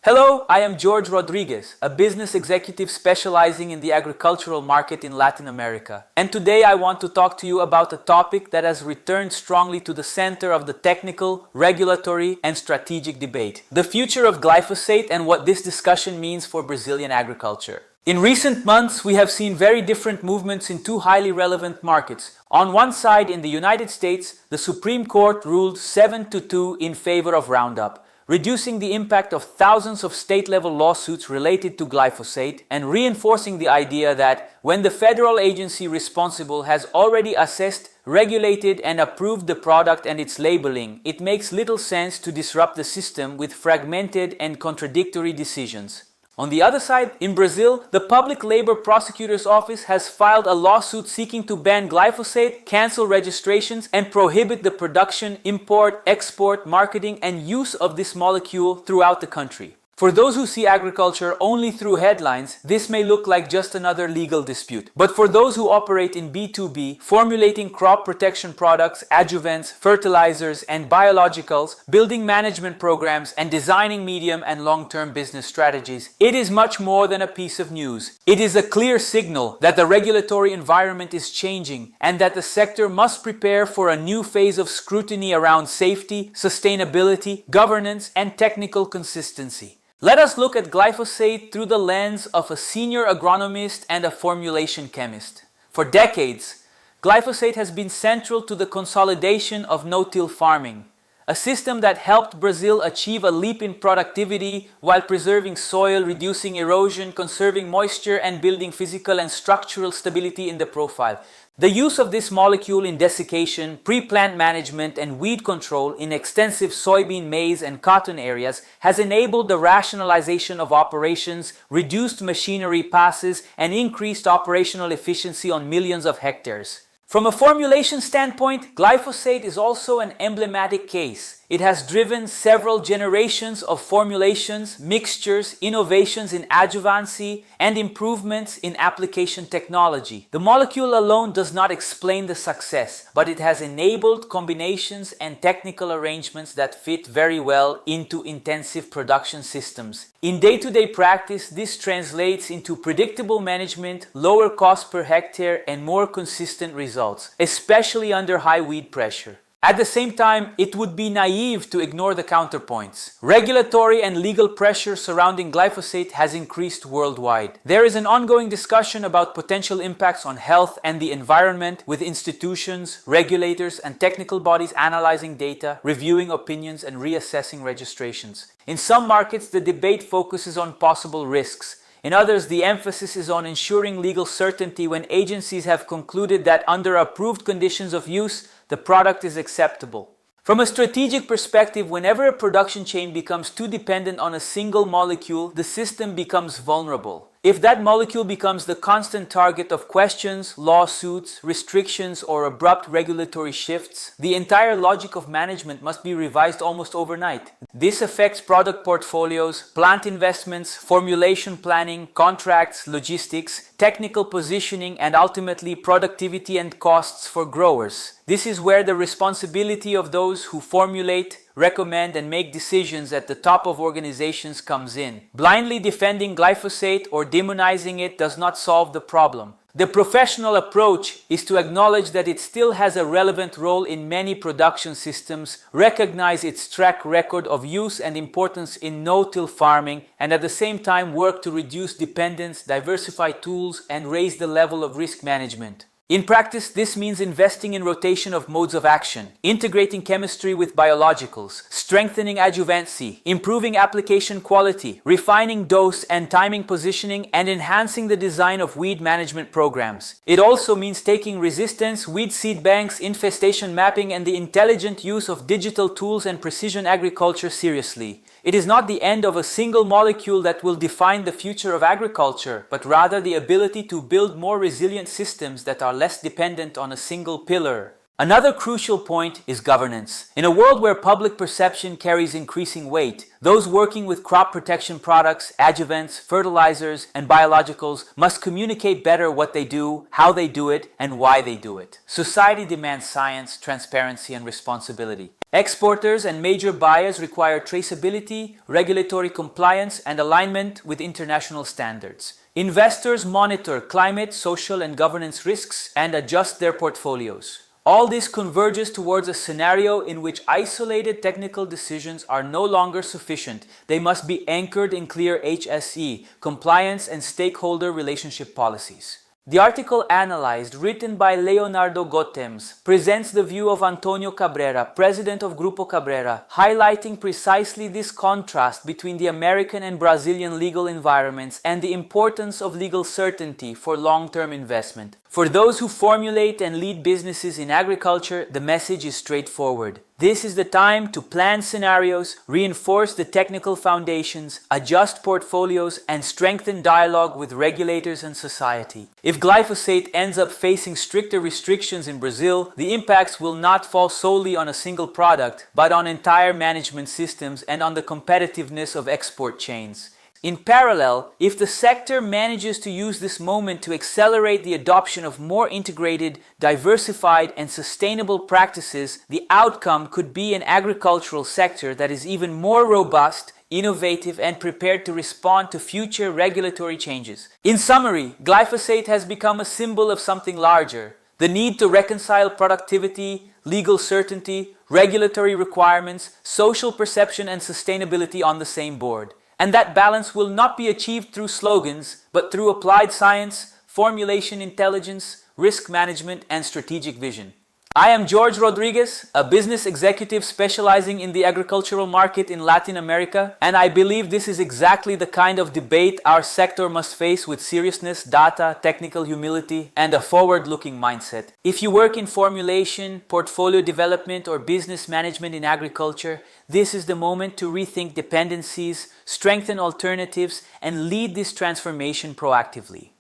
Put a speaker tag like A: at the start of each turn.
A: Hello, I am George Rodriguez, a business executive specializing in the agricultural market in Latin America. And today I want to talk to you about a topic that has returned strongly to the center of the technical, regulatory, and strategic debate: the future of glyphosate and what this discussion means for Brazilian agriculture. In recent months, we have seen very different movements in two highly relevant markets. On one side, in the United States, the Supreme Court ruled 7-2 in favor of Roundup, reducing the impact of thousands of state-level lawsuits related to glyphosate and reinforcing the idea that when the federal agency responsible has already assessed, regulated and approved the product and its labeling, it makes little sense to disrupt the system with fragmented and contradictory decisions. On the other side, in Brazil, the Public Labor Prosecutor's Office has filed a lawsuit seeking to ban glyphosate, cancel registrations, and prohibit the production, import, export, marketing, and use of this molecule throughout the country. For those who see agriculture only through headlines, this may look like just another legal dispute. But for those who operate in B2B, formulating crop protection products, adjuvants, fertilizers, and biologicals, building management programs, and designing medium and long-term business strategies, it is much more than a piece of news. It is a clear signal that the regulatory environment is changing and that the sector must prepare for a new phase of scrutiny around safety, sustainability, governance, and technical consistency. Let us look at glyphosate through the lens of a senior agronomist and a formulation chemist. For decades, glyphosate has been central to the consolidation of no-till farming, a system that helped Brazil achieve a leap in productivity while preserving soil, reducing erosion, conserving moisture, and building physical and structural stability in the profile. The use of this molecule in desiccation, pre-plant management, and weed control in extensive soybean, maize, and cotton areas has enabled the rationalization of operations, reduced machinery passes, and increased operational efficiency on millions of hectares. From a formulation standpoint, glyphosate is also an emblematic case. It has driven several generations of formulations, mixtures, innovations in adjuvancy, and improvements in application technology. The molecule alone does not explain the success, but it has enabled combinations and technical arrangements that fit very well into intensive production systems. In day-to-day practice, this translates into predictable management, lower cost per hectare, and more consistent results, especially under high weed pressure. At the same time, it would be naive to ignore the counterpoints. Regulatory and legal pressure surrounding glyphosate has increased worldwide. There is an ongoing discussion about potential impacts on health and the environment, with institutions, regulators, and technical bodies analyzing data, reviewing opinions, and reassessing registrations. In some markets, the debate focuses on possible risks. In others, the emphasis is on ensuring legal certainty when agencies have concluded that under approved conditions of use, the product is acceptable. From a strategic perspective, whenever a production chain becomes too dependent on a single molecule, the system becomes vulnerable. If that molecule becomes the constant target of questions, lawsuits, restrictions, or abrupt regulatory shifts, the entire logic of management must be revised almost overnight. This affects product portfolios, plant investments, formulation planning, contracts, logistics, technical positioning, and ultimately productivity and costs for growers. This is where the responsibility of those who formulate, recommend, and make decisions at the top of organizations comes in. Blindly defending glyphosate or demonizing it does not solve the problem. The professional approach is to acknowledge that it still has a relevant role in many production systems, recognize its track record of use and importance in no-till farming, and at the same time work to reduce dependence, diversify tools, and raise the level of risk management. In practice, this means investing in rotation of modes of action, integrating chemistry with biologicals, strengthening adjuvancy, improving application quality, refining dose and timing positioning, and enhancing the design of weed management programs. It also means taking resistance, weed seed banks, infestation mapping, and the intelligent use of digital tools and precision agriculture seriously. It is not the end of a single molecule that will define the future of agriculture, but rather the ability to build more resilient systems that are less dependent on a single pillar. Another crucial point is governance. In a world where public perception carries increasing weight, those working with crop protection products, adjuvants, fertilizers, and biologicals must communicate better what they do, how they do it, and why they do it. Society demands science, transparency, and responsibility. Exporters and major buyers require traceability, regulatory compliance, and alignment with international standards. Investors monitor climate, social, and governance risks and adjust their portfolios. All this converges towards a scenario in which isolated technical decisions are no longer sufficient. They must be anchored in clear HSE, compliance, and stakeholder relationship policies. The article analyzed, written by Leonardo Gotems, presents the view of Antonio Cabrera, president of Grupo Cabrera, highlighting precisely this contrast between the American and Brazilian legal environments and the importance of legal certainty for long-term investment. For those who formulate and lead businesses in agriculture, the message is straightforward. This is the time to plan scenarios, reinforce the technical foundations, adjust portfolios, and strengthen dialogue with regulators and society. If glyphosate ends up facing stricter restrictions in Brazil, the impacts will not fall solely on a single product, but on entire management systems and on the competitiveness of export chains. In parallel, if the sector manages to use this moment to accelerate the adoption of more integrated, diversified, and sustainable practices, the outcome could be an agricultural sector that is even more robust, innovative, and prepared to respond to future regulatory changes. In summary, glyphosate has become a symbol of something larger: the need to reconcile productivity, legal certainty, regulatory requirements, social perception, and sustainability on the same board. And that balance will not be achieved through slogans, but through applied science, formulation intelligence, risk management, and strategic vision. I am Jorge Rodriguez, a business executive specializing in the agricultural market in Latin America, and I believe this is exactly the kind of debate our sector must face with seriousness, data, technical humility, and a forward-looking mindset. If you work in formulation, portfolio development, or business management in agriculture, this is the moment to rethink dependencies, strengthen alternatives, and lead this transformation proactively.